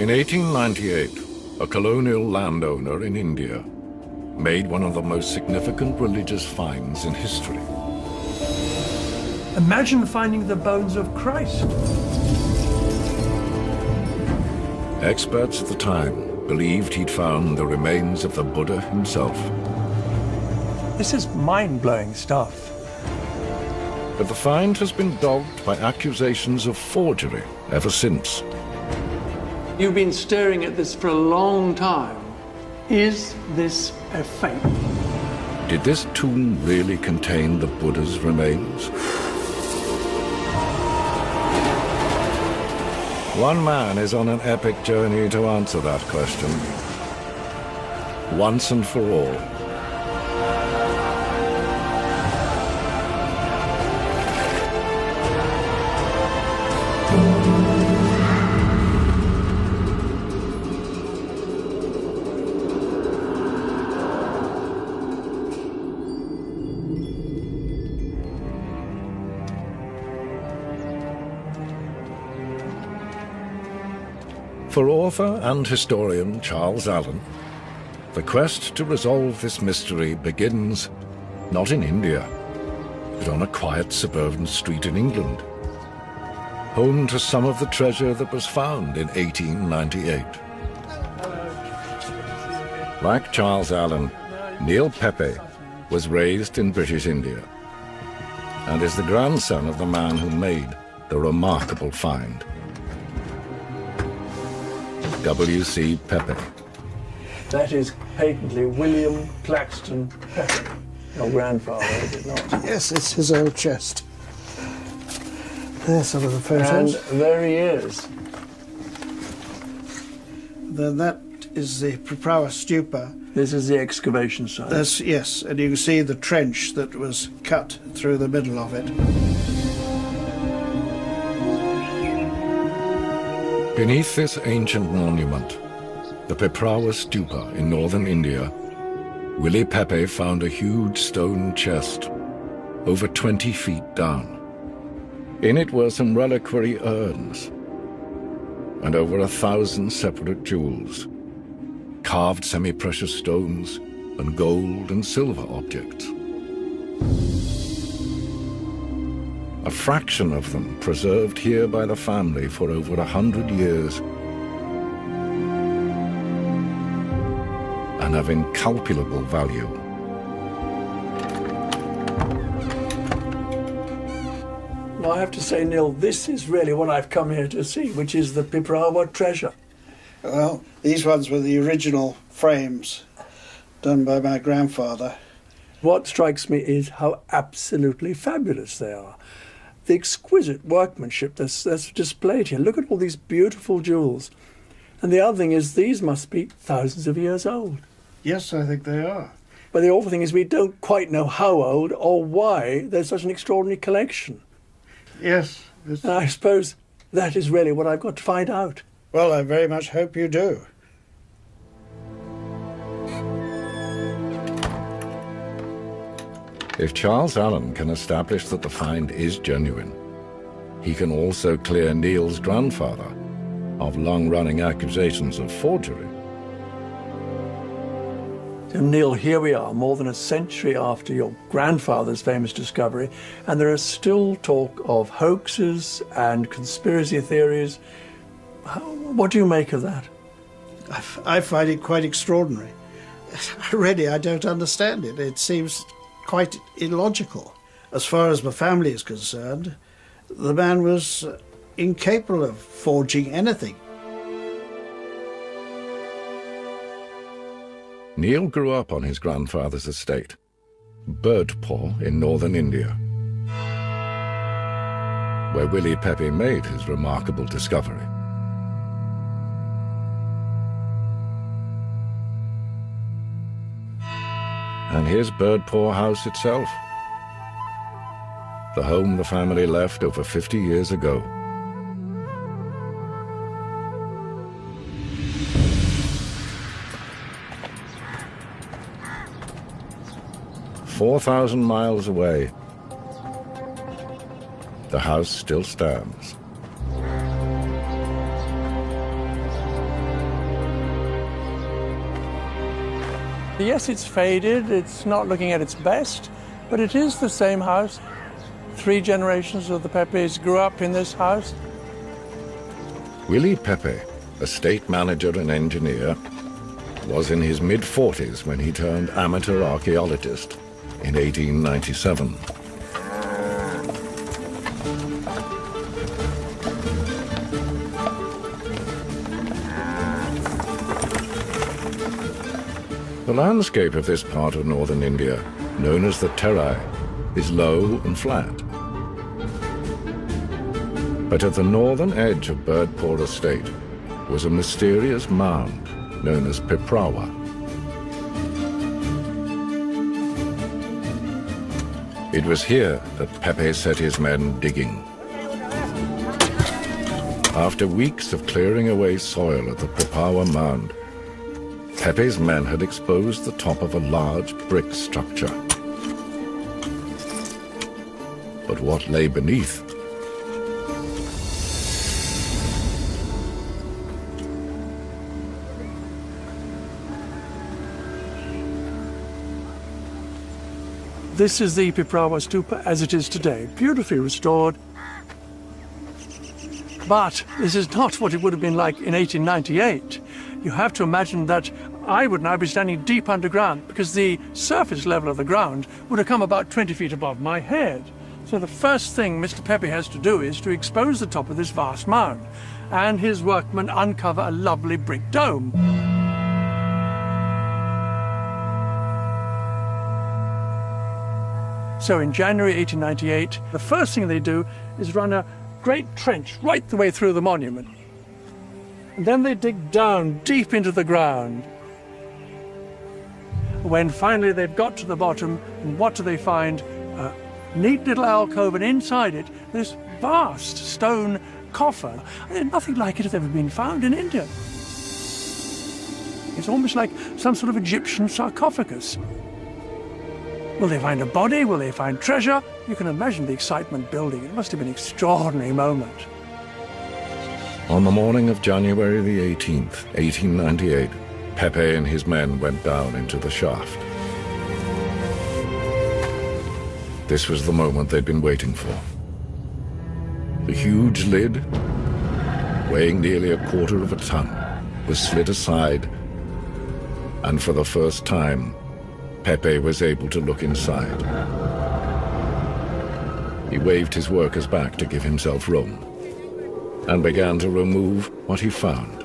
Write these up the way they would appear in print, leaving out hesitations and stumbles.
In 1898, a colonial landowner in India made one of the most significant religious finds in history. Imagine finding the bones of Christ. Experts at the time believed he'd found the remains of the Buddha himself. This is mind-blowing stuff. But the find has been dogged by accusations of forgery ever since. You've been staring at this for a long time. Is this a fake? Did this tomb really contain the Buddha's remains? One man is on an epic journey to answer that question, once and for all. For author and historian Charles Allen, the quest to resolve this mystery begins not in India, but on a quiet suburban street in England, home to some of the treasure that was found in 1898. Like Charles Allen, Neil Pepe was raised in British India and is the grandson of the man who made the remarkable find. W.C. Pepe. That is patently William Claxton Pepe, your grandfather, is it not? Yes, it's his old chest. There's some of the photos. And there he is. Then that is the Piprawa Stupa. This is the excavation site. Yes, and you can see the trench that was cut through the middle of it. Beneath this ancient monument, the Piprawa Stupa in northern India, Willie Pepe found a huge stone chest, over 20 feet down. In it were some reliquary urns, and over 1,000 separate jewels, carved semi-precious stones, and gold and silver objects. A fraction of them preserved here by the family for over 100 years and have incalculable value. Now, I have to say, Neil, this is really what I've come here to see, which is the Piprawa treasure. Well, these ones were the original frames done by my grandfather. What strikes me is how absolutely fabulous they are. The exquisite workmanship that's displayed here. Look at all these beautiful jewels. And the other thing is, these must be thousands of years old. Yes, I think they are. But the awful thing is we don't quite know how old or why there's such an extraordinary collection. Yes. And I suppose that is really what I've got to find out. Well, I very much hope you do. If Charles Allen can establish that the find is genuine, he can also clear Neil's grandfather of long-running accusations of forgery. So, Neil, here we are, more than a century after your grandfather's famous discovery, and there is still talk of hoaxes and conspiracy theories. What do you make of that? I find it quite extraordinary. Really, I don't understand it. It seems quite illogical. As far as my family is concerned, the man was incapable of forging anything. Neil grew up on his grandfather's estate, Birdpaw in northern India, where Willie Pepe made his remarkable discovery. And here's Birdpaw House itself, the home the family left over 50 years ago. "4,000 miles away, the house still stands. Yes, it's faded, it's not looking at its best, but it is the same house. 3 generations of the Pepes grew up in this house. Willie Pepe, estate manager and engineer, was in his mid-40s when he turned amateur archaeologist in 1897. The landscape of this part of northern India, known as the Terai, is low and flat. But at the northern edge of Birdpore Estate was a mysterious mound known as Piprawa. It was here that Pepe set his men digging. After weeks of clearing away soil at the Piprawa mound, Pepe's men had exposed the top of a large brick structure. But what lay beneath? This is the Piprawa Stupa as it is today, beautifully restored. But this is not what it would have been like in 1898. You have to imagine that I would now be standing deep underground because the surface level of the ground would have come about 20 feet above my head. So the first thing Mr. Pepe has to do is to expose the top of this vast mound, and his workmen uncover a lovely brick dome. So in January 1898, the first thing they do is run a great trench right the way through the monument. And then they dig down deep into the ground. When finally they've got to the bottom, and what do they find? A neat little alcove, and inside it, this vast stone coffer. Nothing like it has ever been found in India. It's almost like some sort of Egyptian sarcophagus. Will they find a body? Will they find treasure? You can imagine the excitement building. It must have been an extraordinary moment. On the morning of January the 18th, 1898, Pepe and his men went down into the shaft. This was the moment they'd been waiting for. The huge lid, weighing nearly 1/4 of a ton, was slid aside, and for the first time, Pepe was able to look inside. He waved his workers back to give himself room, and began to remove what he found.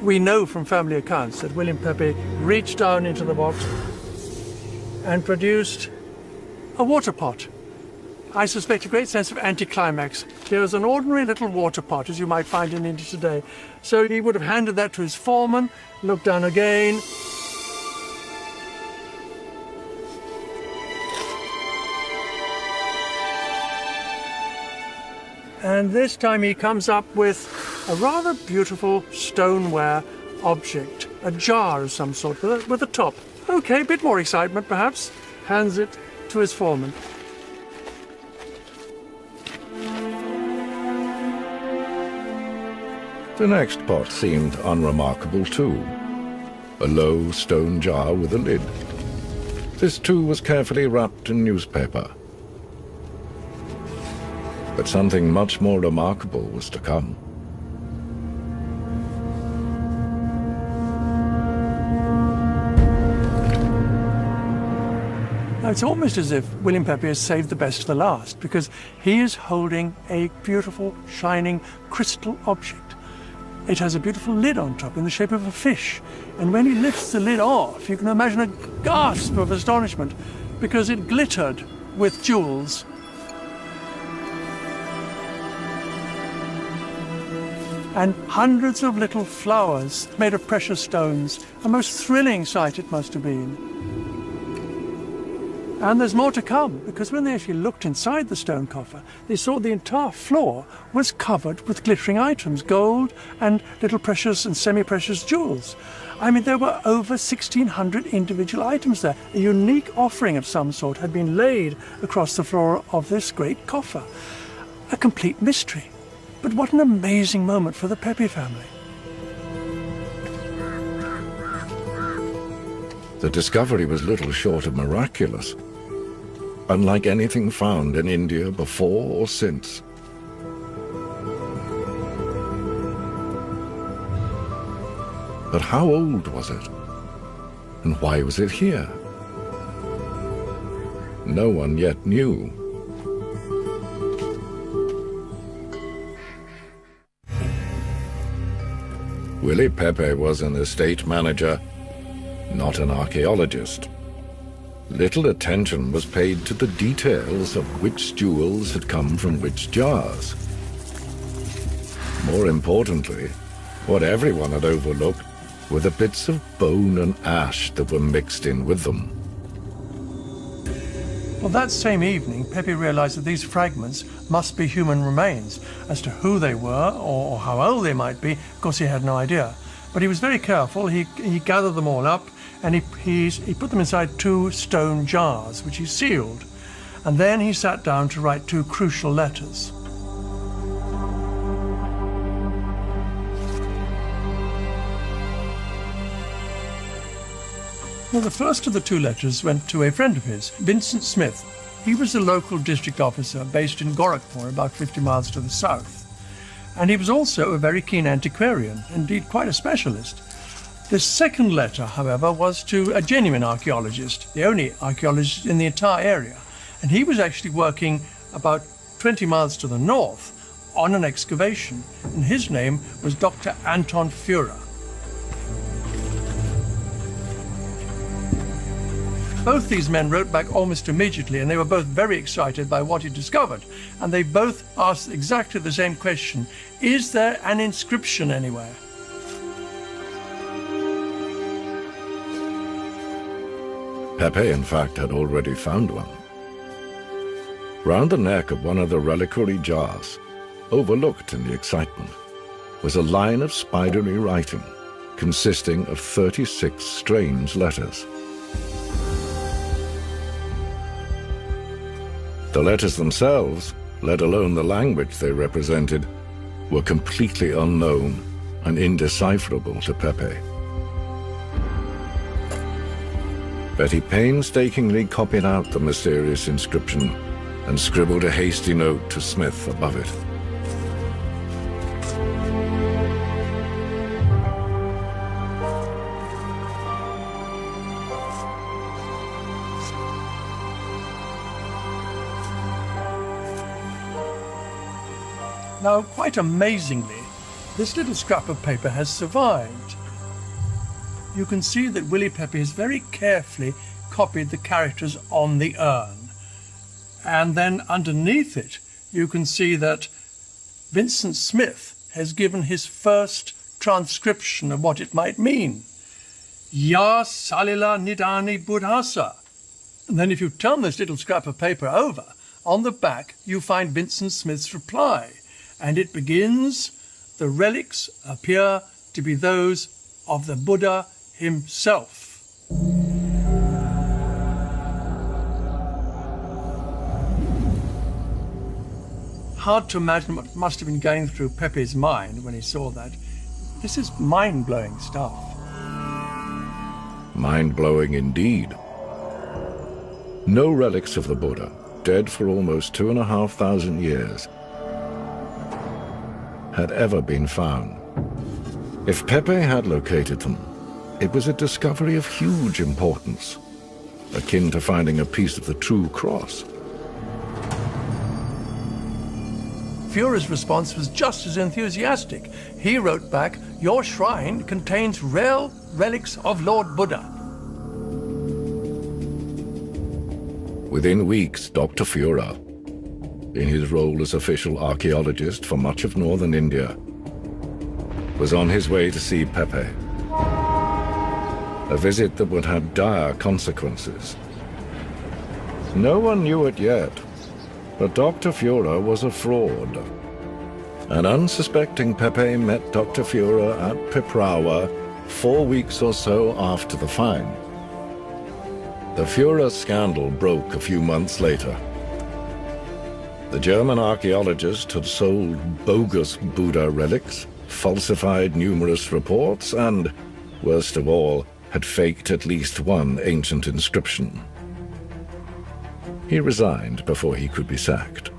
We know from family accounts that William Pepe reached down into the box and produced a water pot. I suspect a great sense of anticlimax. Here was an ordinary little water pot, as you might find in India today. So he would have handed that to his foreman, looked down again. And this time he comes up with a rather beautiful stoneware object, a jar of some sort with a top. Okay, a bit more excitement perhaps. Hands it to his foreman. The next pot seemed unremarkable too. A low stone jar with a lid. This too was carefully wrapped in newspaper. But something much more remarkable was to come. Now, it's almost as if William Pepe has saved the best for the last, because he is holding a beautiful, shining crystal object. It has a beautiful lid on top in the shape of a fish. And when he lifts the lid off, you can imagine a gasp of astonishment, because it glittered with jewels. And hundreds of little flowers made of precious stones. A most thrilling sight it must have been. And there's more to come, because when they actually looked inside the stone coffer, they saw the entire floor was covered with glittering items, gold and little precious and semi-precious jewels. I mean, there were over 1,600 individual items there. A unique offering of some sort had been laid across the floor of this great coffer. A complete mystery. But what an amazing moment for the Pepe family. The discovery was little short of miraculous, unlike anything found in India before or since. But how old was it? And why was it here? No one yet knew. Willie Pepe was an estate manager, not an archaeologist. Little attention was paid to the details of which jewels had come from which jars. More importantly, what everyone had overlooked were the bits of bone and ash that were mixed in with them. Well, that same evening, Pepe realized that these fragments must be human remains. As to who they were or how old they might be, of course he had no idea. But he was very careful. He gathered them all up and he put them inside 2 stone jars, which he sealed. And then he sat down to write 2 crucial letters. Well, the first of the 2 letters went to a friend of his, Vincent Smith. He was a local district officer based in Gorakhpur, about 50 miles to the south. And he was also a very keen antiquarian, indeed quite a specialist. The second letter, however, was to a genuine archaeologist, the only archaeologist in the entire area. And he was actually working about 20 miles to the north on an excavation. And his name was Dr. Anton Führer. Both these men wrote back almost immediately, and they were both very excited by what he discovered. And they both asked exactly the same question: is there an inscription anywhere? Pepe, in fact, had already found one. Round the neck of one of the reliquary jars, overlooked in the excitement, was a line of spidery writing consisting of 36 strange letters. The letters themselves, let alone the language they represented, were completely unknown and indecipherable to Pepe. But he painstakingly copied out the mysterious inscription and scribbled a hasty note to Smith above it. Now, quite amazingly, this little scrap of paper has survived. You can see that Willie Pepe has very carefully copied the characters on the urn. And then underneath it, you can see that Vincent Smith has given his first transcription of what it might mean. Ya Salila Nidani Buddhasa. And then if you turn this little scrap of paper over, on the back you find Vincent Smith's reply. And it begins, "The relics appear to be those of the Buddha himself." Hard to imagine what must have been going through Pepe's mind when he saw that. This is mind-blowing stuff. Mind-blowing indeed. No relics of the Buddha, dead for almost 2,500 years, had ever been found. If Pepe had located them, it was a discovery of huge importance, akin to finding a piece of the true cross. Führer's response was just as enthusiastic. He wrote back, "Your shrine contains rare relics of Lord Buddha." Within weeks, Dr. Führer, in his role as official archaeologist for much of northern India, was on his way to see Pepe. A visit that would have dire consequences. No one knew it yet, but Dr. Führer was a fraud. An unsuspecting Pepe met Dr. Führer at Piprawa 4 weeks or so after the find. The Führer scandal broke a few months later. The German archaeologist had sold bogus Buddha relics, falsified numerous reports, and, worst of all, had faked at least one ancient inscription. He resigned before he could be sacked.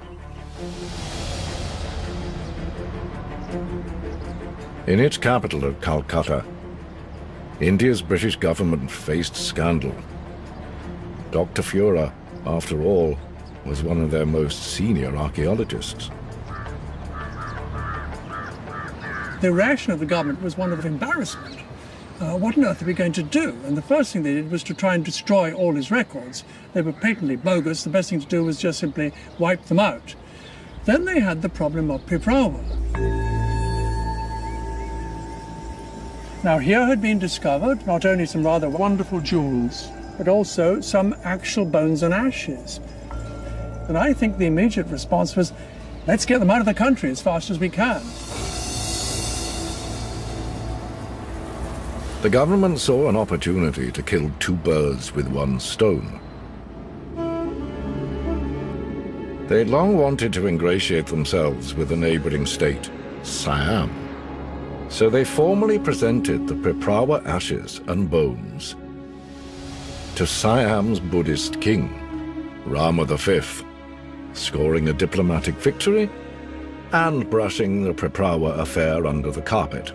In its capital of Calcutta, India's British government faced scandal. Dr. Führer, after all, was one of their most senior archaeologists. The reaction of the government was one of embarrassment. What on earth are we going to do? And the first thing they did was to try and destroy all his records. They were patently bogus. The best thing to do was just simply wipe them out. Then they had the problem of Piprawa. Now, here had been discovered not only some rather wonderful jewels, but also some actual bones and ashes. And I think the immediate response was, let's get them out of the country as fast as we can. The government saw an opportunity to kill two birds with one stone. They'd long wanted to ingratiate themselves with the neighboring state, Siam. So they formally presented the Piprawa ashes and bones to Siam's Buddhist king, Rama V, scoring a diplomatic victory and brushing the Piprawa affair under the carpet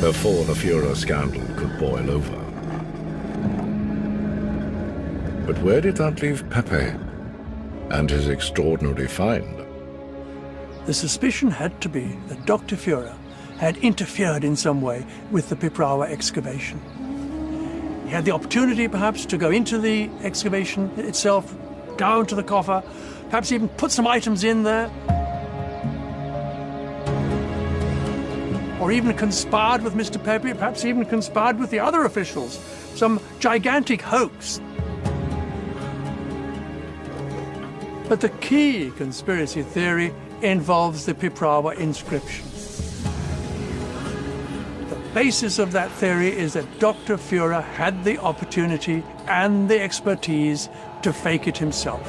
before the Führer scandal could boil over. But where did that leave Pepe and his extraordinary find? The suspicion had to be that Dr. Führer had interfered in some way with the Piprawa excavation. He had the opportunity, perhaps, to go into the excavation itself, down to the coffer, perhaps even put some items in there, or even conspired with Mr. Pepe, perhaps even conspired with the other officials, some gigantic hoax. But the key conspiracy theory involves the Piprawa inscription. The basis of that theory is that Dr. Führer had the opportunity and the expertise to fake it himself.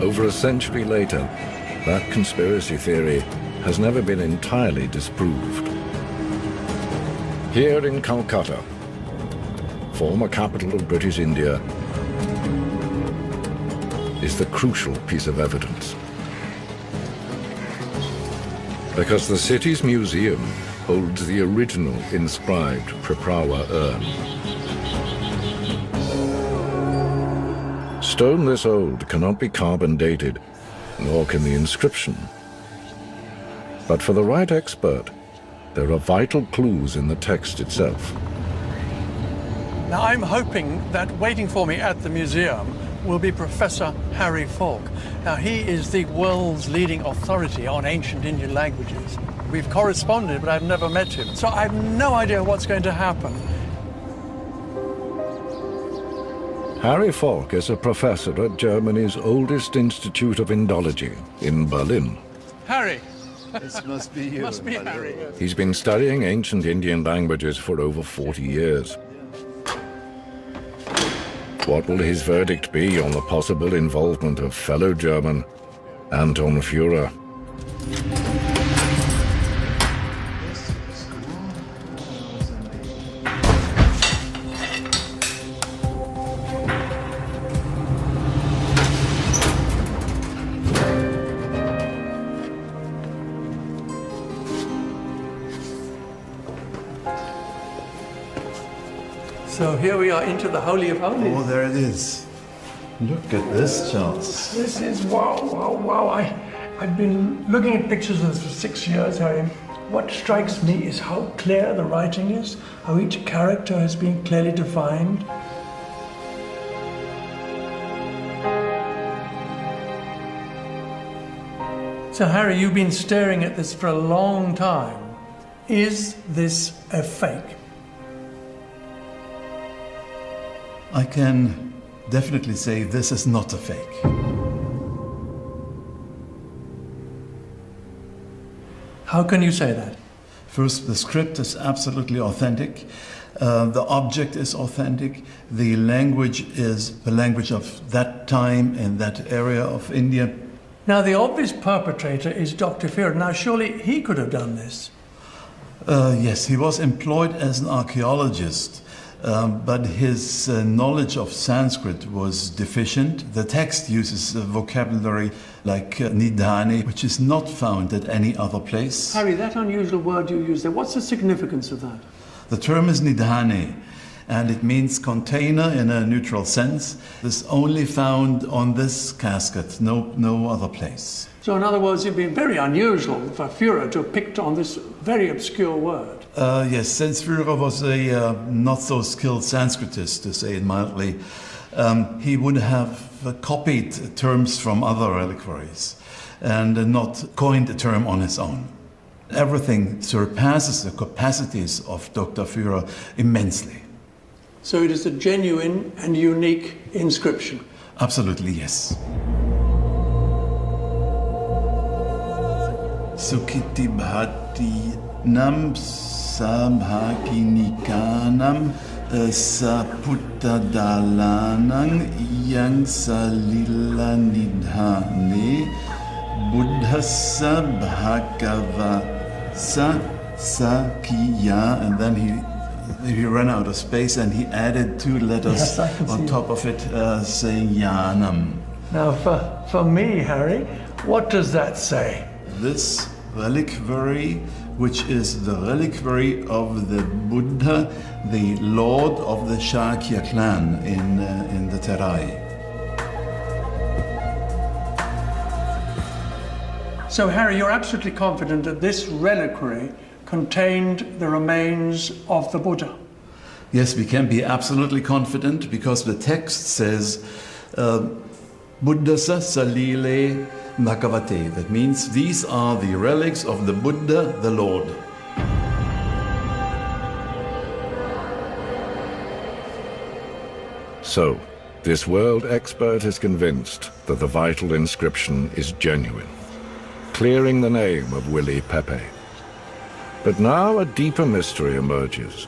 Over a century later, that conspiracy theory has never been entirely disproved. Here in Calcutta, former capital of British India, is the crucial piece of evidence. Because the city's museum holds the original inscribed Piprawa urn. Stone this old cannot be carbon dated, nor can the inscription. But for the right expert, there are vital clues in the text itself. Now, I'm hoping that waiting for me at the museum will be Professor Harry Falk. Now, he is the world's leading authority on ancient Indian languages. We've corresponded, but I've never met him, so I have no idea what's going to happen. Harry Falk is a professor at Germany's oldest Institute of Indology in Berlin. Harry! This must be you. Must be Harry. He's been studying ancient Indian languages for over 40 years. What will his verdict be on the possible involvement of fellow German Anton Führer? So here we are into the Holy of Holies. Oh, there it is. Look at this, Charles. This is wow, wow, wow. I've been looking at pictures of this for 6 years, Harry. What strikes me is how clear the writing is, how each character has been clearly defined. So, Harry, you've been staring at this for a long time. Is this a fake? I can definitely say this is not a fake. How can you say that? First, the script is absolutely authentic. The object is authentic. The language is the language of that time and that area of India. Now, the obvious perpetrator is Dr. Führer. Now, surely he could have done this. Yes, he was employed as an archaeologist, but his knowledge of Sanskrit was deficient. The text uses a vocabulary like nidhane, which is not found at any other place. Harry, that unusual word you use there, what's the significance of that? The term is nidhane, and it means container in a neutral sense. It's only found on this casket, no other place. So in other words, it'd been very unusual for Führer to have picked on this very obscure word. Yes, since Führer was a not so skilled Sanskritist, to say it mildly, he would have copied terms from other reliquaries and not coined a term on his own. Everything surpasses the capacities of Dr. Führer immensely. So it is a genuine and unique inscription. Absolutely, yes. Sukhiti bhati nam sabhakinikanam saputta dalanang yang salila nidhane buddhassa bhagavasa sakya, and then he ran out of space and he added 2 letters on top of it saying yanam. Now for me, Harry, what does that say? This reliquary, which is the reliquary of the Buddha, the lord of the Shakya clan in the Terai. So Harry, you're absolutely confident that this reliquary contained the remains of the Buddha? Yes, we can be absolutely confident because the text says Buddhasa salile Bhagavate. That means these are the relics of the Buddha, the Lord. So, this world expert is convinced that the vital inscription is genuine, clearing the name of Willy Pepe. But now a deeper mystery emerges.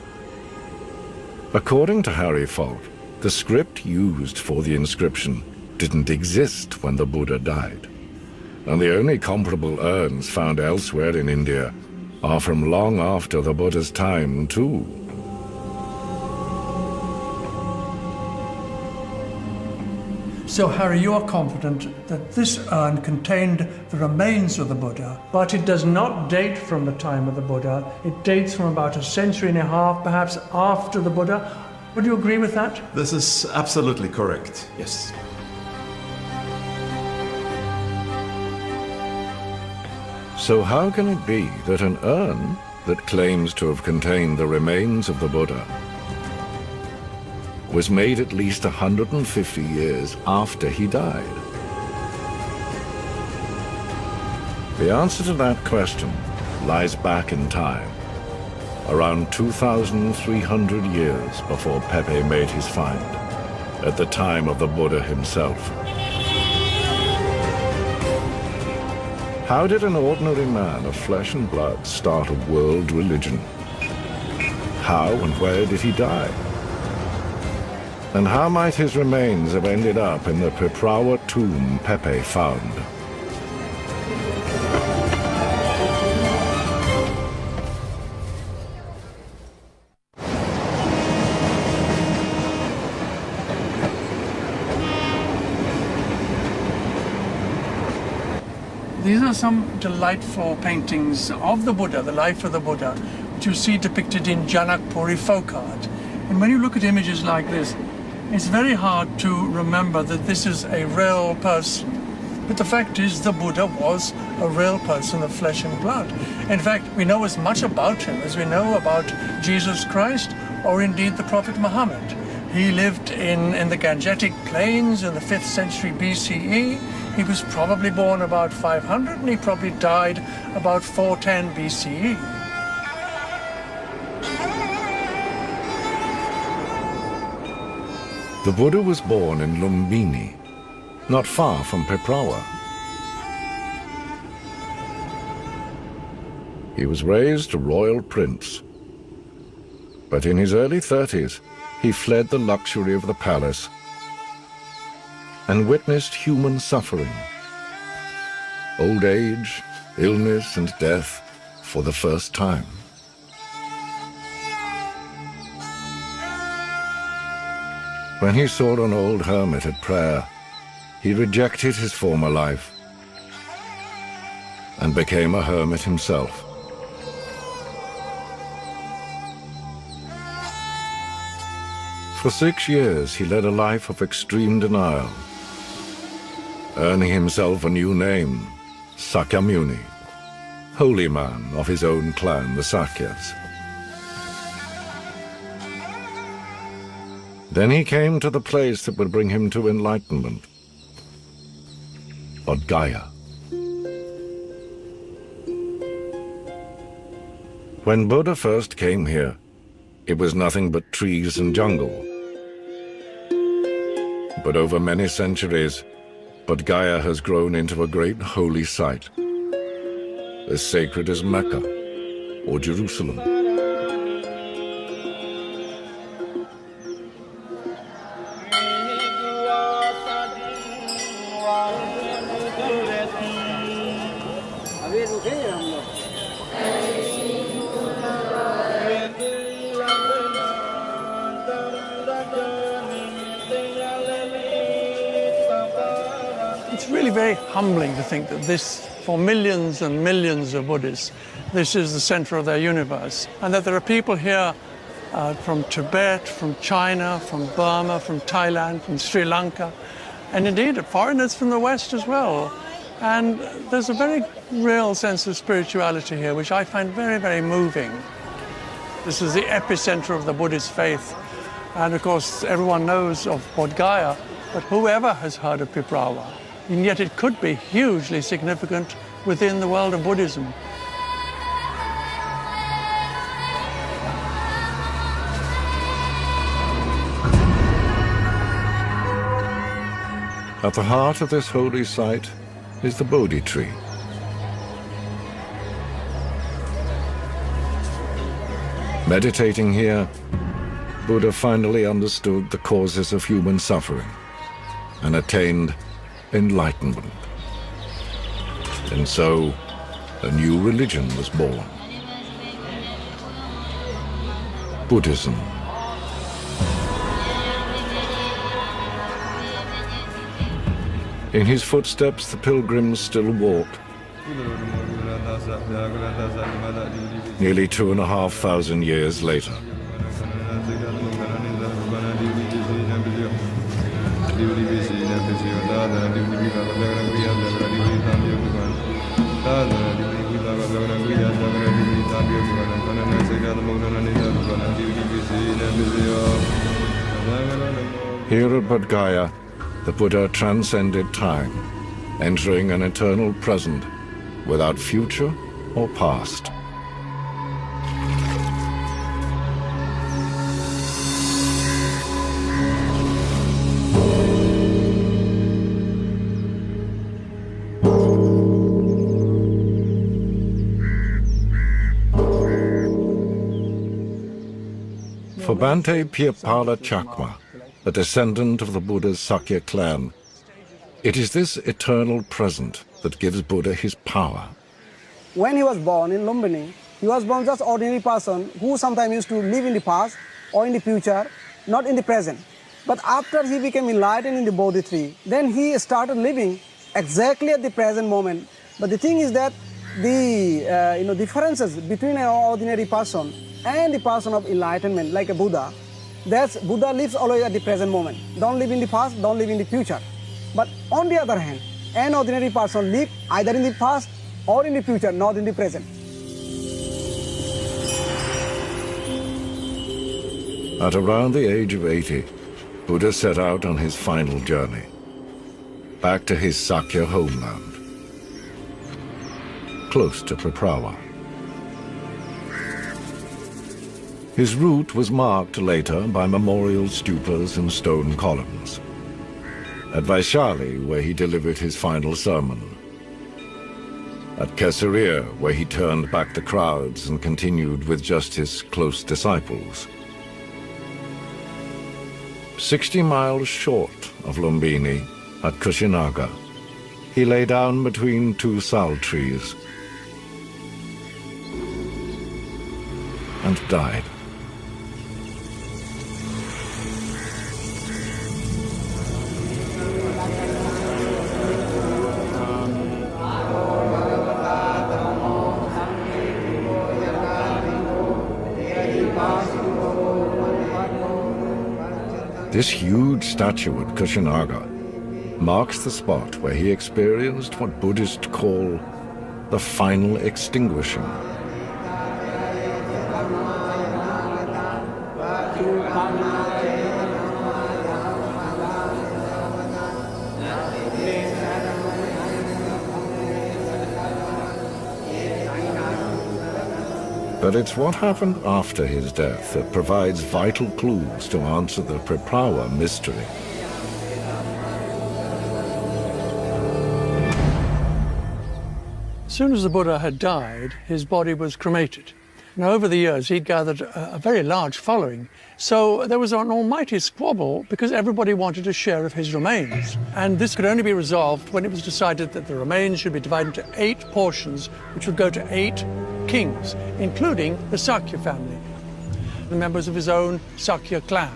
According to Harry Falk, the script used for the inscription didn't exist when the Buddha died. And the only comparable urns found elsewhere in India are from long after the Buddha's time, too. So, Harry, you are confident that this urn contained the remains of the Buddha, but it does not date from the time of the Buddha. It dates from about 1.5 centuries, perhaps after the Buddha. Would you agree with that? This is absolutely correct, yes. So how can it be that an urn that claims to have contained the remains of the Buddha was made at least 150 years after he died? The answer to that question lies back in time, around 2,300 years before Pepe made his find, at the time of the Buddha himself. How did an ordinary man of flesh and blood start a world religion? How and where did he die? And how might his remains have ended up in the Piprawa tomb Pepe found? These are some delightful paintings of the Buddha, the life of the Buddha, which you see depicted in Janakpuri folk art. And when you look at images like this, it's very hard to remember that this is a real person. But the fact is, the Buddha was a real person of flesh and blood. In fact, we know as much about him as we know about Jesus Christ or indeed the Prophet Muhammad. He lived in the Gangetic Plains in the 5th century BCE. He was probably born about 500 and he probably died about 410 BCE. The Buddha was born in Lumbini, not far from Piprawa. He was raised a royal prince, but in his early 30s, he fled the luxury of the palace and witnessed human suffering, old age, illness, and death for the first time. When he saw an old hermit at prayer, he rejected his former life and became a hermit himself. For 6 years, he led a life of extreme denial, earning himself a new name, Sakyamuni, holy man of his own clan, the Sakyas. Then he came to the place that would bring him to enlightenment, Bodh Gaya. When Buddha first came here, it was nothing but trees and jungle. But over many centuries, Bodh Gaya has grown into a great holy site, as sacred as Mecca or Jerusalem. It's really very humbling to think that this, for millions and millions of Buddhists, this is the center of their universe, and that there are people here from Tibet, from China, from Burma, from Thailand, from Sri Lanka, and indeed foreigners from the West as well. And there's a very real sense of spirituality here, which I find very, very moving. This is the epicenter of the Buddhist faith, and of course everyone knows of Bodh Gaya, but whoever has heard of Piprawa? And yet it could be hugely significant within the world of Buddhism. At the heart of this holy site is the Bodhi tree. Meditating here, Buddha finally understood the causes of human suffering and attained enlightenment. And so, a new religion was born. Buddhism. In his footsteps, the pilgrims still walk. Nearly 2,500 years later. Here at Bodh Gaya, the Buddha transcended time, entering an eternal present without future or past. For Bhante Phirphala Chakma, a descendant of the Buddha's Sakya clan, it is this eternal present that gives Buddha his power. When he was born in Lumbini, he was born just ordinary person who sometimes used to live in the past or in the future, not in the present. But after he became enlightened in the Bodhi tree, then he started living exactly at the present moment. But the thing is that the differences between an ordinary person and the person of enlightenment, like a Buddha, that's Buddha lives always at the present moment. Don't live in the past, don't live in the future. But on the other hand, an ordinary person lives either in the past or in the future, not in the present. At around the age of 80, Buddha set out on his final journey, back to his Sakya homeland, close to Piprawa. His route was marked later by memorial stupas and stone columns. At Vaishali, where he delivered his final sermon. At Caesarea, where he turned back the crowds and continued with just his close disciples. 60 miles short of Lumbini, at Kushinaga, he lay down between two sal trees and died. This huge statue at Kushinaga marks the spot where he experienced what Buddhists call the final extinguishing. But it's what happened after his death that provides vital clues to answer the Priprawa mystery. As soon as the Buddha had died, his body was cremated. Now, over the years, he'd gathered a very large following. So there was an almighty squabble because everybody wanted a share of his remains. And this could only be resolved when it was decided that the remains should be divided into 8 portions, which would go to 8 kings, including the Sakya family, the members of his own Sakya clan.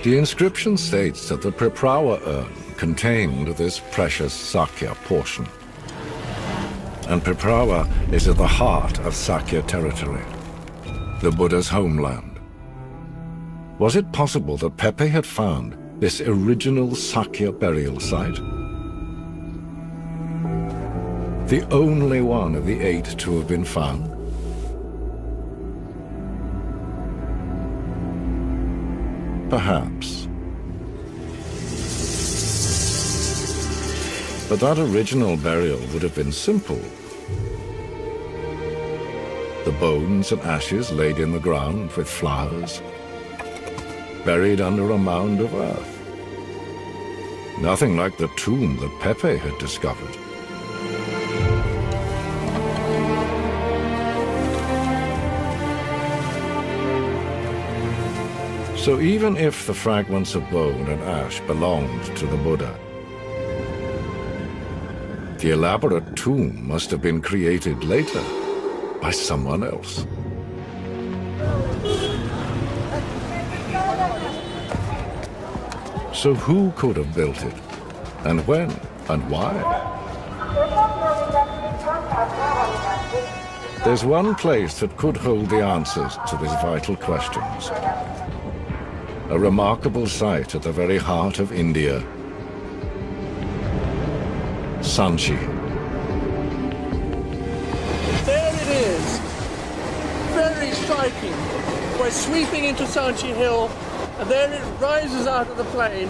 The inscription states that the Priprawa urn contained this precious Sakya portion. And Priprawa is at the heart of Sakya territory, the Buddha's homeland. Was it possible that Pepe had found this original Sakya burial site? The only one of the 8 to have been found? Perhaps. But that original burial would have been simple. The bones and ashes laid in the ground with flowers, buried under a mound of earth. Nothing like the tomb that Pepe had discovered. So even if the fragments of bone and ash belonged to the Buddha, the elaborate tomb must have been created later by someone else. So who could have built it? And when? And why? There's one place that could hold the answers to these vital questions. A remarkable site at the very heart of India, Sanchi. There it is, very striking. We're sweeping into Sanchi Hill, and there it rises out of the plain,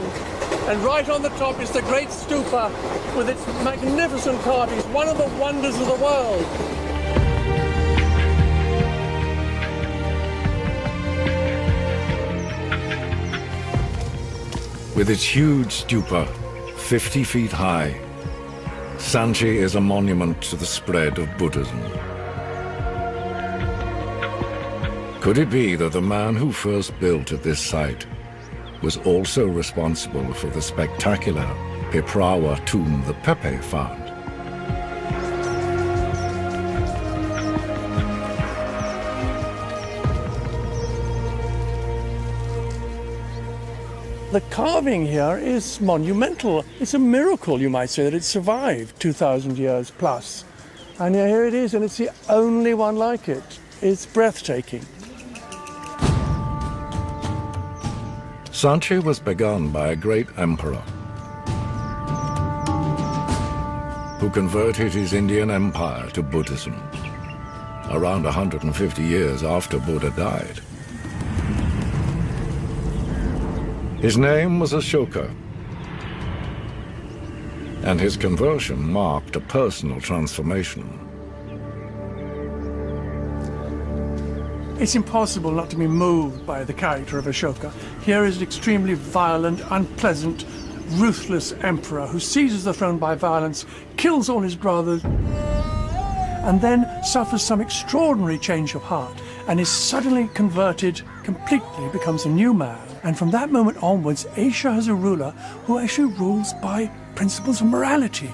and right on the top is the great stupa with its magnificent carvings, one of the wonders of the world. With its huge stupa, 50 feet high, Sanchi is a monument to the spread of Buddhism. Could it be that the man who first built at this site was also responsible for the spectacular Priprawa tomb that Pepe found? The carving here is monumental. It's a miracle, you might say, that it survived 2,000 years plus. And here it is, and it's the only one like it. It's breathtaking. Sanchi was begun by a great emperor who converted his Indian empire to Buddhism around 150 years after Buddha died. His name was Ashoka, and his conversion marked a personal transformation. It's impossible not to be moved by the character of Ashoka. Here is an extremely violent, unpleasant, ruthless emperor who seizes the throne by violence, kills all his brothers, and then suffers some extraordinary change of heart and is suddenly converted, completely becomes a new man. And from that moment onwards, Asia has a ruler who actually rules by principles of morality.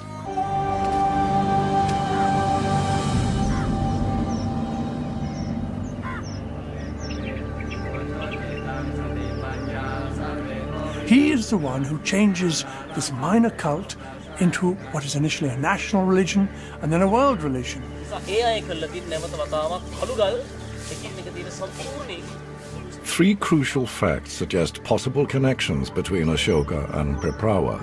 He is the one who changes this minor cult into what is initially a national religion and then a world religion. Three crucial facts suggest possible connections between Ashoka and Piprawa.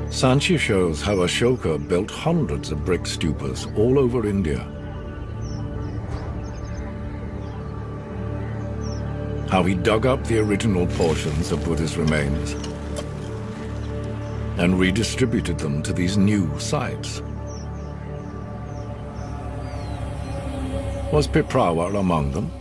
Sanchi shows how Ashoka built hundreds of brick stupas all over India. How he dug up the original portions of Buddha's remains and redistributed them to these new sites. Was Piprawa among them?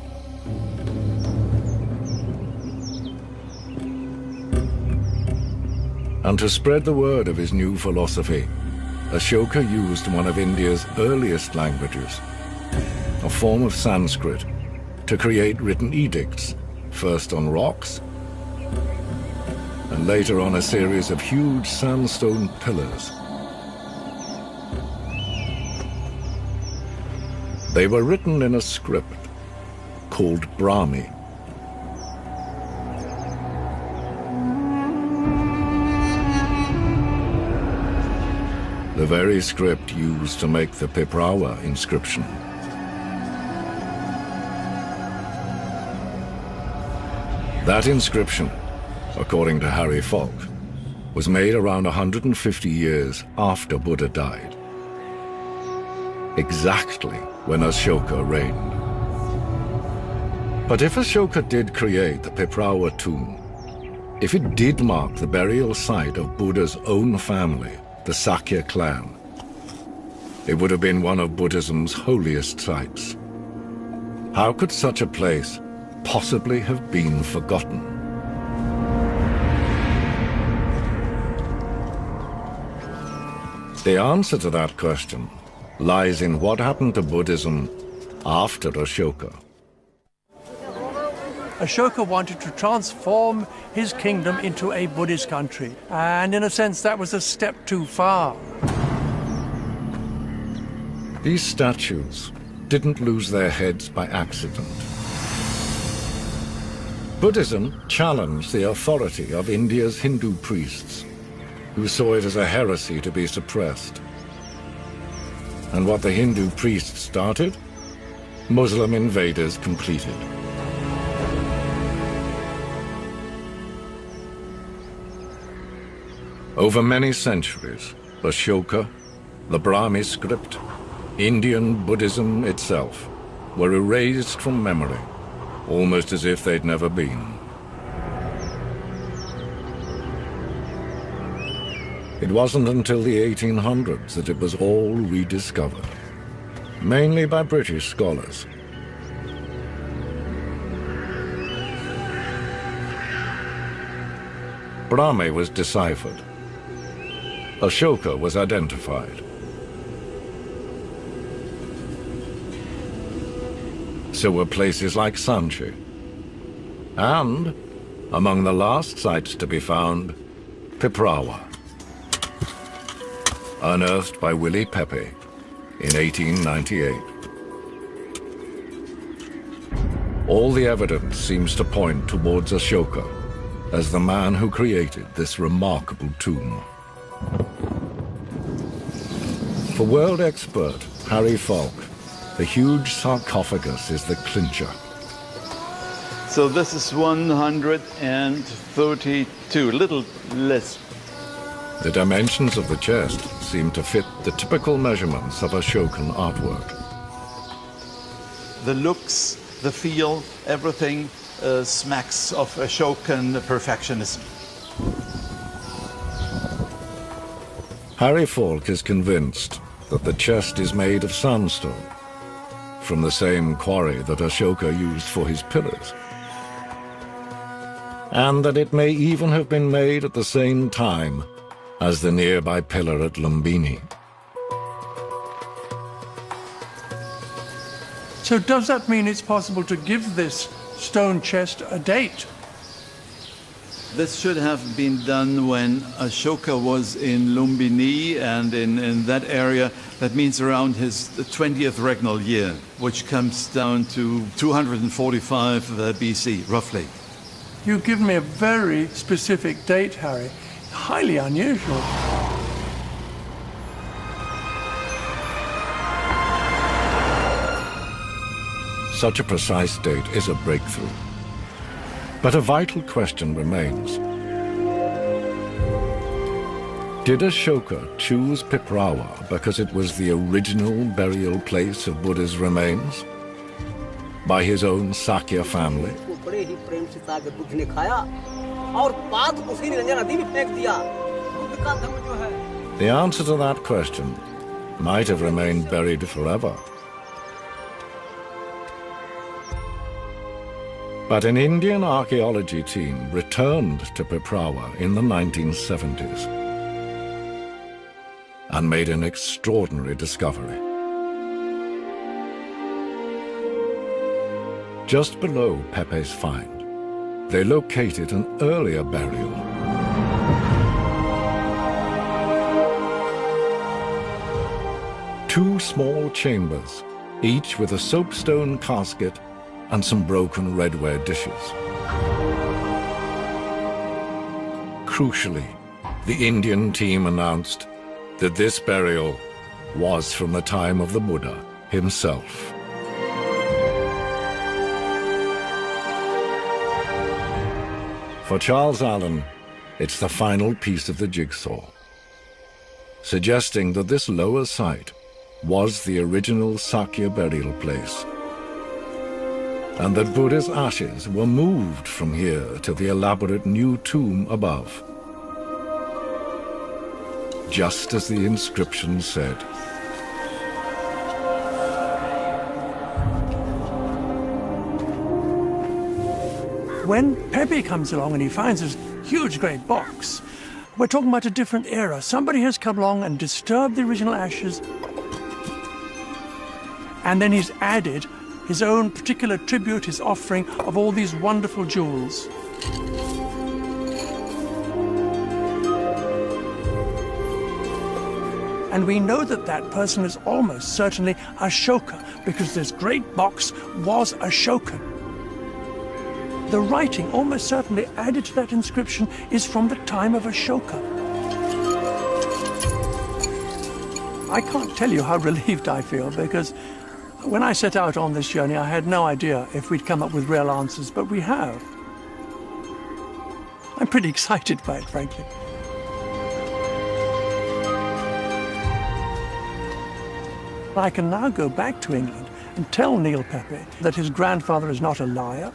And to spread the word of his new philosophy, Ashoka used one of India's earliest languages, a form of Sanskrit, to create written edicts, first on rocks, and later on a series of huge sandstone pillars. They were written in a script called Brahmi. The very script used to make the Piprawa inscription. That inscription, according to Harry Falk, was made around 150 years after Buddha died, exactly when Ashoka reigned. But if Ashoka did create the Piprawa tomb, if it did mark the burial site of Buddha's own family, the Sakya clan, it would have been one of Buddhism's holiest sites. How could such a place possibly have been forgotten? The answer to that question lies in what happened to Buddhism after Ashoka. Ashoka wanted to transform his kingdom into a Buddhist country, and in a sense that was a step too far. These statues didn't lose their heads by accident. Buddhism challenged the authority of India's Hindu priests, who saw it as a heresy to be suppressed. And what the Hindu priests started, Muslim invaders completed. Over many centuries, Ashoka, the Brahmi script, Indian Buddhism itself were erased from memory, almost as if they'd never been. It wasn't until the 1800s that it was all rediscovered, mainly by British scholars. Brahmi was deciphered. Ashoka was identified. So were places like Sanchi. And, among the last sites to be found, Piprawa, unearthed by Willie Pepe in 1898. All the evidence seems to point towards Ashoka as the man who created this remarkable tomb. For world expert Harry Falk, the huge sarcophagus is the clincher. So this is 132, a little less. The dimensions of the chest seem to fit the typical measurements of Ashokan artwork. The looks, the feel, everything smacks of Ashokan perfectionism. Harry Falk is convinced that the chest is made of sandstone, from the same quarry that Ashoka used for his pillars, and that it may even have been made at the same time as the nearby pillar at Lumbini. So does that mean it's possible to give this stone chest a date? This should have been done when Ashoka was in Lumbini and in that area. That means around his 20th regnal year, which comes down to 245 BC, roughly. You've given me a very specific date, Harry. Highly unusual. Such a precise date is a breakthrough. But a vital question remains. Did Ashoka choose Piprawa because it was the original burial place of Buddha's remains? By his own Sakya family? The answer to that question might have remained buried forever. But an Indian archaeology team returned to Piprawa in the 1970s and made an extraordinary discovery. Just below Pepe's find, they located an earlier burial. Two small chambers, each with a soapstone casket and some broken redware dishes. Crucially, the Indian team announced that this burial was from the time of the Buddha himself. For Charles Allen, it's the final piece of the jigsaw, suggesting that this lower site was the original Sakya burial place, and that Buddha's ashes were moved from here to the elaborate new tomb above, just as the inscription said. When Pepe comes along and he finds this huge great box, we're talking about a different era. Somebody has come along and disturbed the original ashes, and then he's added his own particular tribute, his offering of all these wonderful jewels. And we know that that person is almost certainly Ashoka, because this great box was Ashokan. The writing almost certainly added to that inscription is from the time of Ashoka. I can't tell you how relieved I feel, because when I set out on this journey, I had no idea if we'd come up with real answers, but we have. I'm pretty excited by it, frankly. I can now go back to England and tell Neil Pepe that his grandfather is not a liar,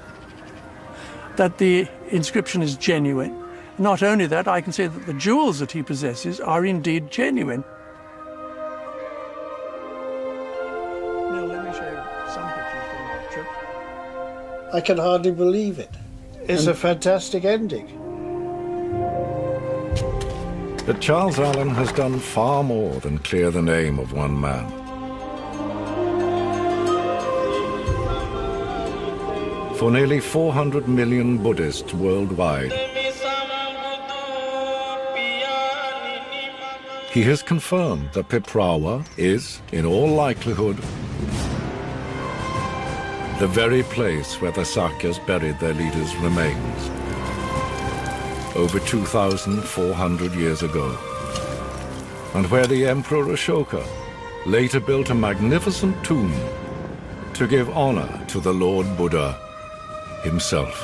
that the inscription is genuine. Not only that, I can say that the jewels that he possesses are indeed genuine. Neil, let me show you some pictures from that trip. I can hardly believe it. It's a fantastic ending. But Charles Allen has done far more than clear the name of one man. For nearly 400 million Buddhists worldwide, he has confirmed that Piprawa is, in all likelihood, the very place where the Sakyas buried their leaders' remains over 2,400 years ago, and where the Emperor Ashoka later built a magnificent tomb to give honor to the Lord Buddha himself.